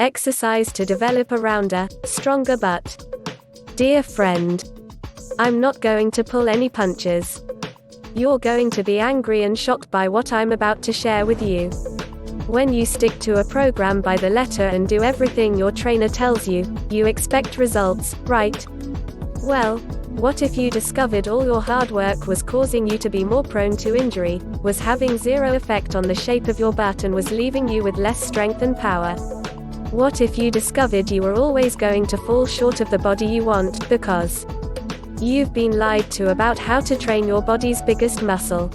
Exercise to develop a rounder, stronger butt. Dear friend, I'm not going to pull any punches. You're going to be angry and shocked by what I'm about to share with you. When you stick to a program by the letter and do everything your trainer tells you, you expect results, right? Well, what if you discovered all your hard work was causing you to be more prone to injury, was having zero effect on the shape of your butt and was leaving you with less strength and power? What if you discovered you were always going to fall short of the body you want, because you've been lied to about how to train your body's biggest muscle?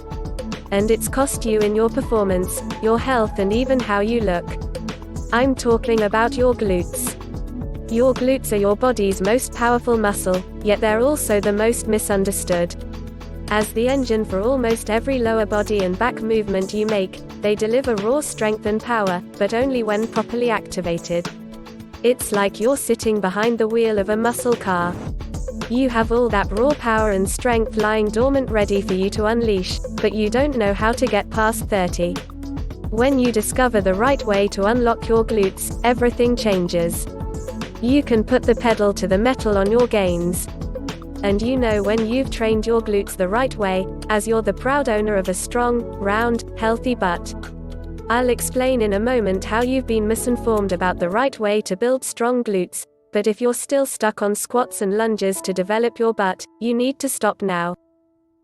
And it's cost you in your performance, your health, and even how you look. I'm talking about your glutes. Your glutes are your body's most powerful muscle, yet they're also the most misunderstood. As the engine for almost every lower body and back movement you make, they deliver raw strength and power, but only when properly activated. It's like you're sitting behind the wheel of a muscle car. You have all that raw power and strength lying dormant ready for you to unleash, but you don't know how to get past 30. When you discover the right way to unlock your glutes, everything changes. You can put the pedal to the metal on your gains. And you know when you've trained your glutes the right way, as you're the proud owner of a strong, round, healthy butt. I'll explain in a moment how you've been misinformed about the right way to build strong glutes, but if you're still stuck on squats and lunges to develop your butt, you need to stop now.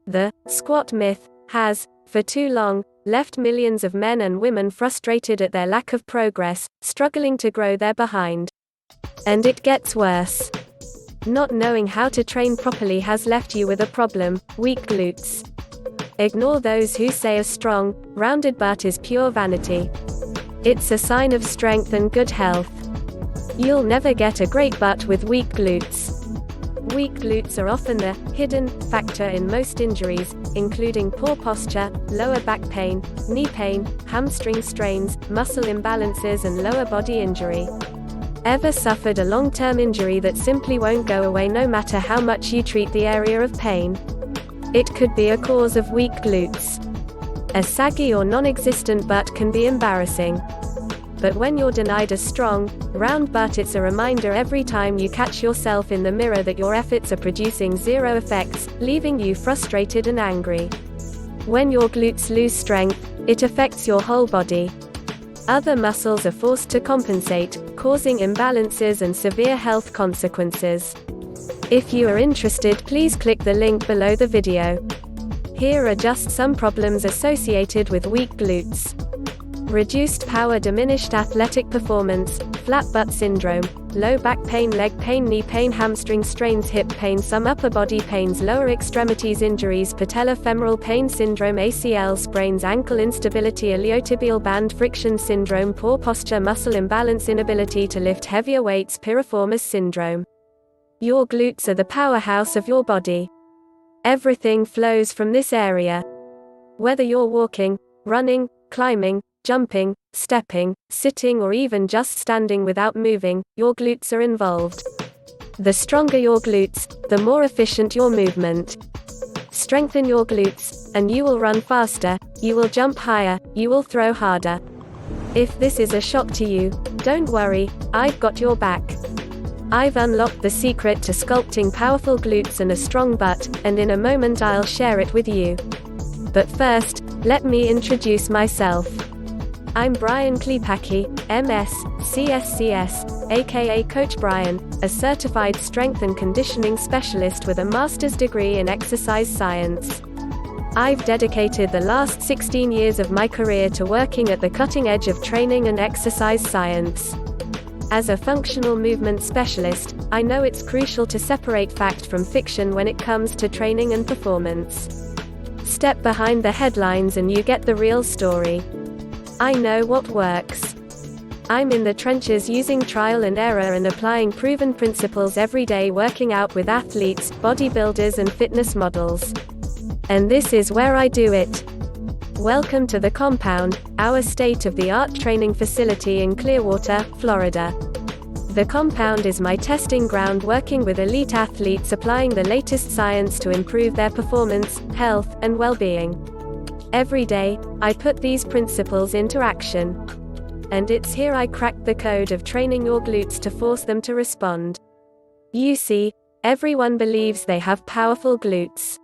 The squat myth has, for too long, left millions of men and women frustrated at their lack of progress, struggling to grow their behind. And it gets worse. Not knowing how to train properly has left you with a problem: weak glutes. Ignore those who say a strong, rounded butt is pure vanity. It's a sign of strength and good health. You'll never get a great butt with weak glutes. Weak glutes are often the hidden factor in most injuries, including poor posture, lower back pain, knee pain, hamstring strains, muscle imbalances, and lower body injury. Ever suffered a long-term injury that simply won't go away no matter how much you treat the area of pain? It could be a cause of weak glutes. A saggy or non-existent butt can be embarrassing. But when you're denied a strong, round butt, it's a reminder every time you catch yourself in the mirror that your efforts are producing zero effects, leaving you frustrated and angry. When your glutes lose strength, it affects your whole body. Other muscles are forced to compensate, causing imbalances and severe health consequences. If you are interested, please click the link below the video. Here are just some problems associated with weak glutes. Reduced power, diminished athletic performance, flat butt syndrome, low back pain, leg pain, knee pain, hamstring strains, hip pain, some upper body pains, lower extremities injuries, patellofemoral pain syndrome, ACL sprains, ankle instability, iliotibial band friction syndrome, poor posture, muscle imbalance, inability to lift heavier weights, piriformis syndrome. Your glutes are the powerhouse of your body. Everything flows from this area. Whether you're walking, running, climbing, jumping, stepping, sitting, or even just standing without moving, your glutes are involved. The stronger your glutes, the more efficient your movement. Strengthen your glutes, and you will run faster, you will jump higher, you will throw harder. If this is a shock to you, don't worry, I've got your back. I've unlocked the secret to sculpting powerful glutes and a strong butt, and in a moment I'll share it with you. But first, let me introduce myself. I'm Brian Klepacki, MS, CSCS, aka Coach Brian, a certified strength and conditioning specialist with a master's degree in exercise science. I've dedicated the last 16 years of my career to working at the cutting edge of training and exercise science. As a functional movement specialist, I know it's crucial to separate fact from fiction when it comes to training and performance. Step behind the headlines and you get the real story. I know what works. I'm in the trenches using trial and error and applying proven principles every day, working out with athletes, bodybuilders, and fitness models. And this is where I do it. Welcome to the Compound, our state-of-the-art training facility in Clearwater, Florida. The Compound is my testing ground, working with elite athletes applying the latest science to improve their performance, health, and well-being. Every day, I put these principles into action. And it's here I cracked the code of training your glutes to force them to respond. You see, everyone believes they have powerful glutes.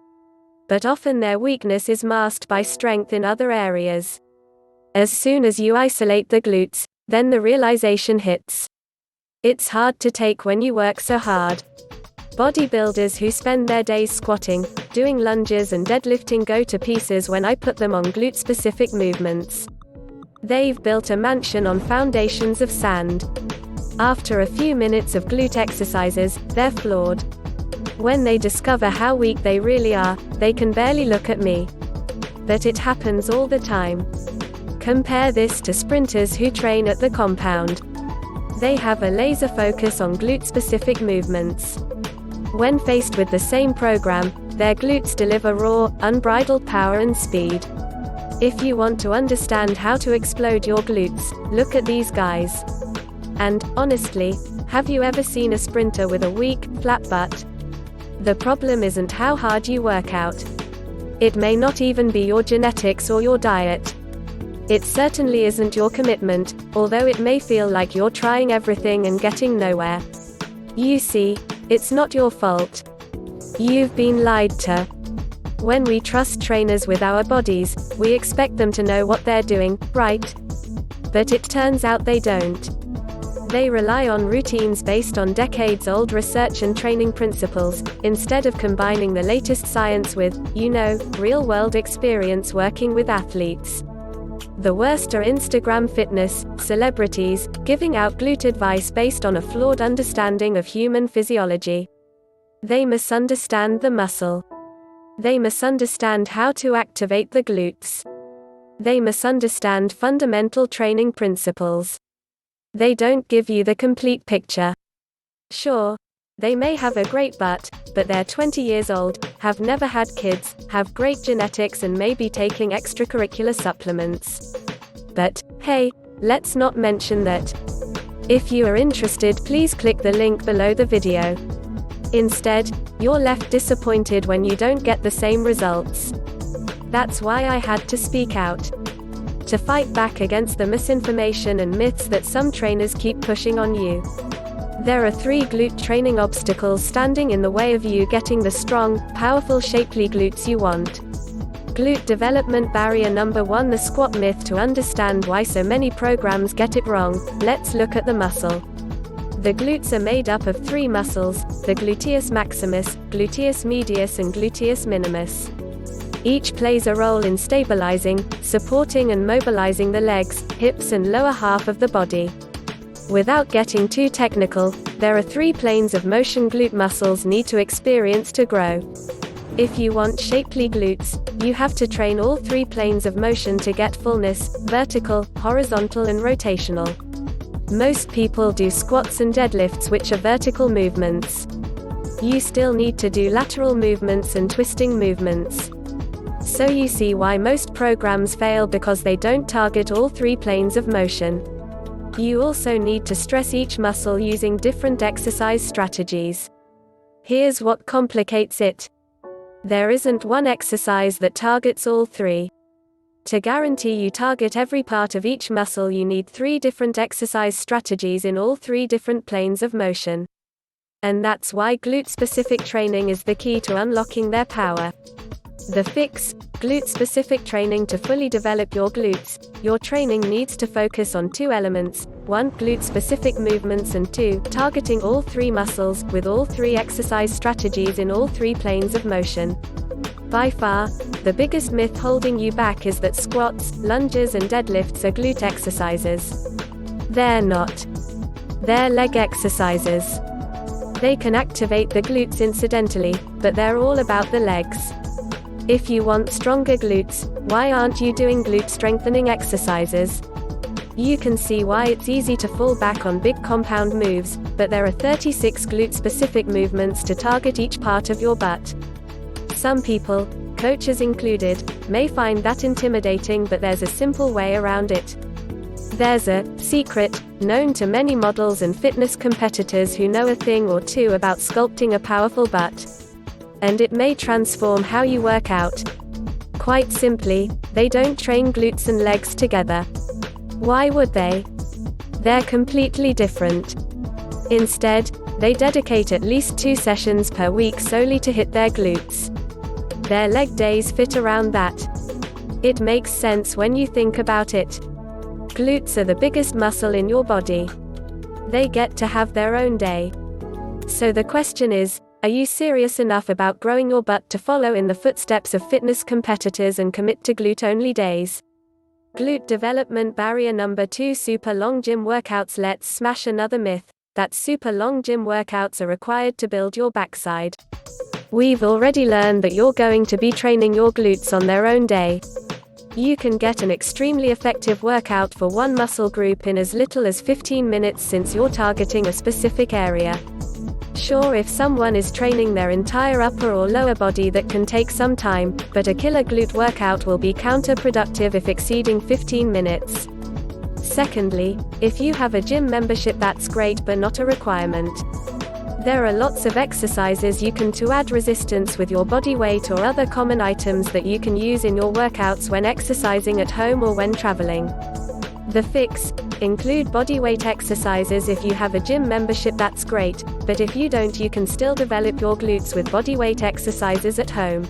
But often their weakness is masked by strength in other areas. As soon as you isolate the glutes, then the realization hits. It's hard to take when you work so hard. Bodybuilders who spend their days squatting, doing lunges and deadlifting go to pieces when I put them on glute-specific movements. They've built a mansion on foundations of sand. After a few minutes of glute exercises, they're floored. When they discover how weak they really are, they can barely look at me. But it happens all the time. Compare this to sprinters who train at the compound. They have a laser focus on glute-specific movements. When faced with the same program, their glutes deliver raw, unbridled power and speed. If you want to understand how to explode your glutes, look at these guys. And, honestly, have you ever seen a sprinter with a weak, flat butt? The problem isn't how hard you work out. It may not even be your genetics or your diet. It certainly isn't your commitment, although it may feel like you're trying everything and getting nowhere. You see, it's not your fault. You've been lied to. When we trust trainers with our bodies, we expect them to know what they're doing, right? But it turns out they don't. They rely on routines based on decades-old research and training principles, instead of combining the latest science with, real-world experience working with athletes. The worst are Instagram fitness celebrities, giving out glute advice based on a flawed understanding of human physiology. They misunderstand the muscle. They misunderstand how to activate the glutes. They misunderstand fundamental training principles. They don't give you the complete picture. Sure, they may have a great butt, but they're 20 years old, have never had kids, have great genetics and may be taking extracurricular supplements. But, hey, let's not mention that. If you are interested, please click the link below the video. Instead, you're left disappointed when you don't get the same results. That's why I had to speak out. To fight back against the misinformation and myths that some trainers keep pushing on you. There are 3 glute training obstacles standing in the way of you getting the strong, powerful, shapely glutes you want. Glute development barrier number 1: the squat myth. To understand why so many programs get it wrong, let's look at the muscle. The glutes are made up of 3 muscles, the gluteus maximus, gluteus medius and gluteus minimus. Each plays a role in stabilizing, supporting and mobilizing the legs, hips and lower half of the body. Without getting too technical, there are 3 planes of motion glute muscles need to experience to grow. If you want shapely glutes, you have to train all 3 planes of motion to get fullness: vertical, horizontal and rotational. Most people do squats and deadlifts, which are vertical movements. You still need to do lateral movements and twisting movements. So you see why most programs fail, because they don't target all 3 planes of motion. You also need to stress each muscle using different exercise strategies. Here's what complicates it. There isn't one exercise that targets all 3. To guarantee you target every part of each muscle, you need 3 different exercise strategies in all 3 different planes of motion. And that's why glute-specific training is the key to unlocking their power. The fix: glute-specific training. To fully develop your glutes, your training needs to focus on 2 elements: 1, glute-specific movements and 2, targeting all 3 muscles, with all 3 exercise strategies in all 3 planes of motion. By far, the biggest myth holding you back is that squats, lunges and deadlifts are glute exercises. They're not. They're leg exercises. They can activate the glutes incidentally, but they're all about the legs. If you want stronger glutes, why aren't you doing glute strengthening exercises? You can see why it's easy to fall back on big compound moves, but there are 36 glute-specific movements to target each part of your butt. Some people, coaches included, may find that intimidating, but there's a simple way around it. There's a secret, known to many models and fitness competitors who know a thing or two about sculpting a powerful butt. And it may transform how you work out. Quite simply, they don't train glutes and legs together. Why would they? They're completely different. Instead, they dedicate at least 2 sessions per week solely to hit their glutes. Their leg days fit around that. It makes sense when you think about it. Glutes are the biggest muscle in your body. They get to have their own day. So the question is, are you serious enough about growing your butt to follow in the footsteps of fitness competitors and commit to glute-only days? Glute development barrier number 2: super long gym workouts. Let's smash another myth, that super long gym workouts are required to build your backside. We've already learned that you're going to be training your glutes on their own day. You can get an extremely effective workout for one muscle group in as little as 15 minutes since you're targeting a specific area. Sure, if someone is training their entire upper or lower body, that can take some time, but a killer glute workout will be counterproductive if exceeding 15 minutes. Secondly, if you have a gym membership, that's great but not a requirement. There are lots of exercises you can to add resistance with your body weight or other common items that you can use in your workouts when exercising at home or when traveling. The fix: include bodyweight exercises. If you have a gym membership, that's great, but if you don't, you can still develop your glutes with bodyweight exercises at home.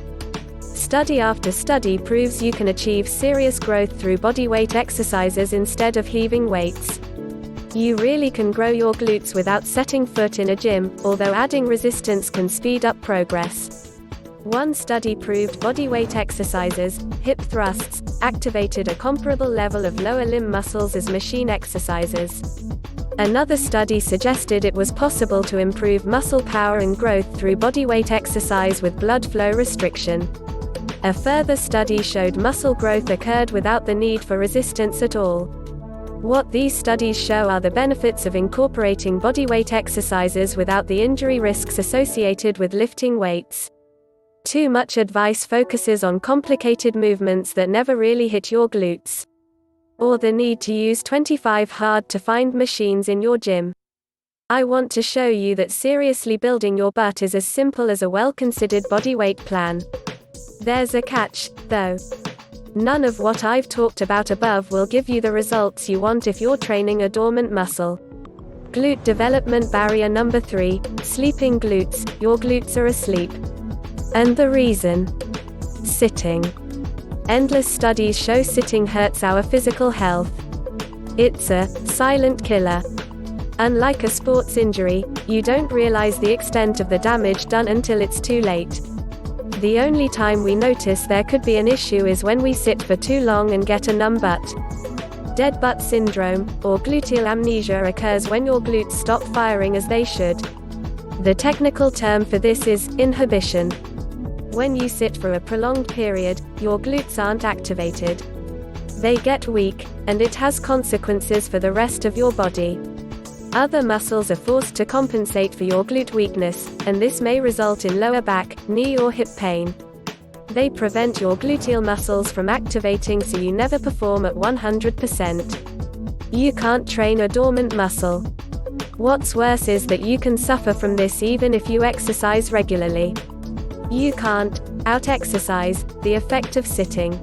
Study after study proves you can achieve serious growth through bodyweight exercises instead of heaving weights. You really can grow your glutes without setting foot in a gym, although adding resistance can speed up progress. One study proved bodyweight exercises, hip thrusts, activated a comparable level of lower limb muscles as machine exercises. Another study suggested it was possible to improve muscle power and growth through bodyweight exercise with blood flow restriction. A further study showed muscle growth occurred without the need for resistance at all. What these studies show are the benefits of incorporating bodyweight exercises without the injury risks associated with lifting weights. Too much advice focuses on complicated movements that never really hit your glutes. Or the need to use 25 hard-to-find machines in your gym. I want to show you that seriously building your butt is as simple as a well-considered bodyweight plan. There's a catch, though. None of what I've talked about above will give you the results you want if you're training a dormant muscle. Glute development barrier number 3: sleeping glutes. Your glutes are asleep. And the reason? Sitting. Endless studies show sitting hurts our physical health. It's a silent killer. Unlike a sports injury, you don't realize the extent of the damage done until it's too late. The only time we notice there could be an issue is when we sit for too long and get a numb butt. Dead butt syndrome, or gluteal amnesia, occurs when your glutes stop firing as they should. The technical term for this is inhibition. When you sit for a prolonged period, your glutes aren't activated. They get weak, and it has consequences for the rest of your body. Other muscles are forced to compensate for your glute weakness, and this may result in lower back, knee or hip pain. They prevent your gluteal muscles from activating, so you never perform at 100%. You can't train a dormant muscle. What's worse is that you can suffer from this even if you exercise regularly. You can't out-exercise the effect of sitting.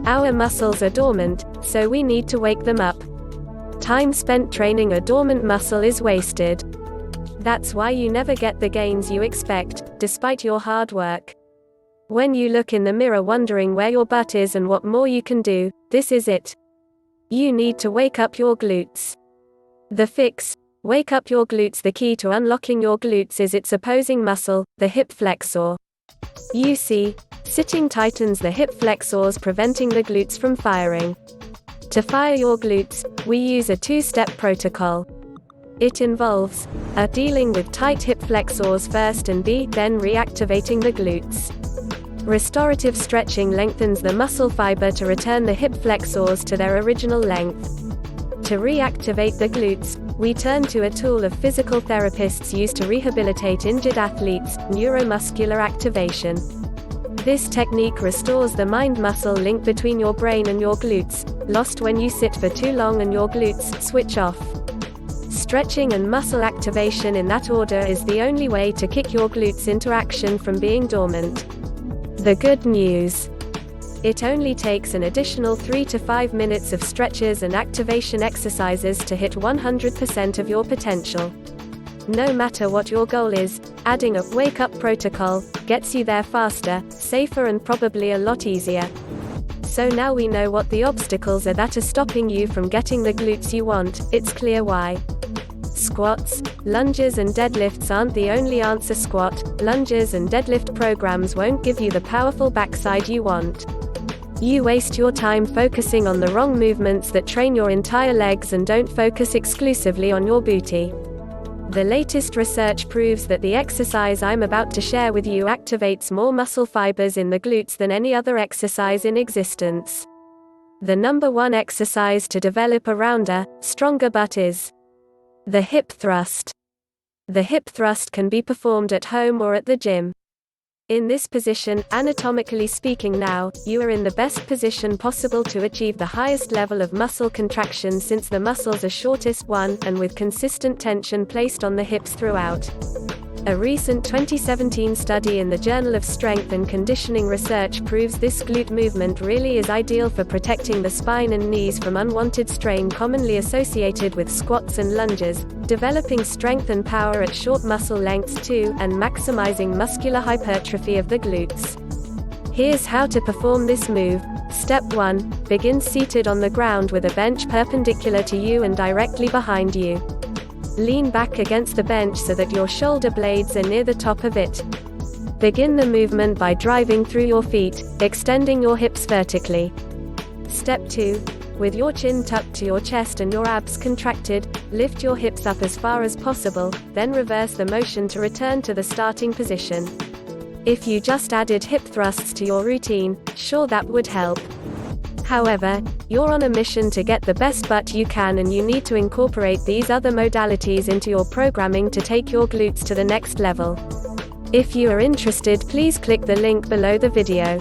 Our muscles are dormant, so we need to wake them up. Time spent training a dormant muscle is wasted. That's why you never get the gains you expect, despite your hard work. When you look in the mirror wondering where your butt is and what more you can do, this is it. You need to wake up your glutes. The fix: wake up your glutes. The key to unlocking your glutes is its opposing muscle, the hip flexor. You see, sitting tightens the hip flexors, preventing the glutes from firing. To fire your glutes, we use a 2-step protocol. It involves A. Dealing with tight hip flexors first, and B. Then reactivating the glutes. Restorative stretching lengthens the muscle fiber to return the hip flexors to their original length. To reactivate the glutes, we turn to a tool of physical therapists use to rehabilitate injured athletes: neuromuscular activation. This technique restores the mind-muscle link between your brain and your glutes, lost when you sit for too long and your glutes switch off. Stretching and muscle activation in that order is the only way to kick your glutes into action from being dormant. The good news: It only takes an additional 3 to 5 minutes of stretches and activation exercises to hit 100% of your potential. No matter what your goal is, adding a wake-up protocol gets you there faster, safer and probably a lot easier. So now we know what the obstacles are that are stopping you from getting the glutes you want. It's clear why. Squats, lunges and deadlifts aren't the only answer. Squat, lunges and deadlift programs won't give you the powerful backside you want. You waste your time focusing on the wrong movements that train your entire legs and don't focus exclusively on your booty. The latest research proves that the exercise I'm about to share with you activates more muscle fibers in the glutes than any other exercise in existence. The number one exercise to develop a rounder, stronger butt is the hip thrust. The hip thrust can be performed at home or at the gym. In this position, anatomically speaking now, you are in the best position possible to achieve the highest level of muscle contraction since the muscles are shortest and with consistent tension placed on the hips throughout. A recent 2017 study in the Journal of Strength and Conditioning Research proves this glute movement really is ideal for protecting the spine and knees from unwanted strain commonly associated with squats and lunges, developing strength and power at short muscle lengths too, and maximizing muscular hypertrophy of the glutes. Here's how to perform this move. Step 1. Begin seated on the ground with a bench perpendicular to you and directly behind you. Lean back against the bench so that your shoulder blades are near the top of it. Begin the movement by driving through your feet, extending your hips vertically. Step 2. With your chin tucked to your chest and your abs contracted, lift your hips up as far as possible, then reverse the motion to return to the starting position. If you just added hip thrusts to your routine, sure, that would help. However, you're on a mission to get the best butt you can, and you need to incorporate these other modalities into your programming to take your glutes to the next level. If you are interested, please click the link below the video.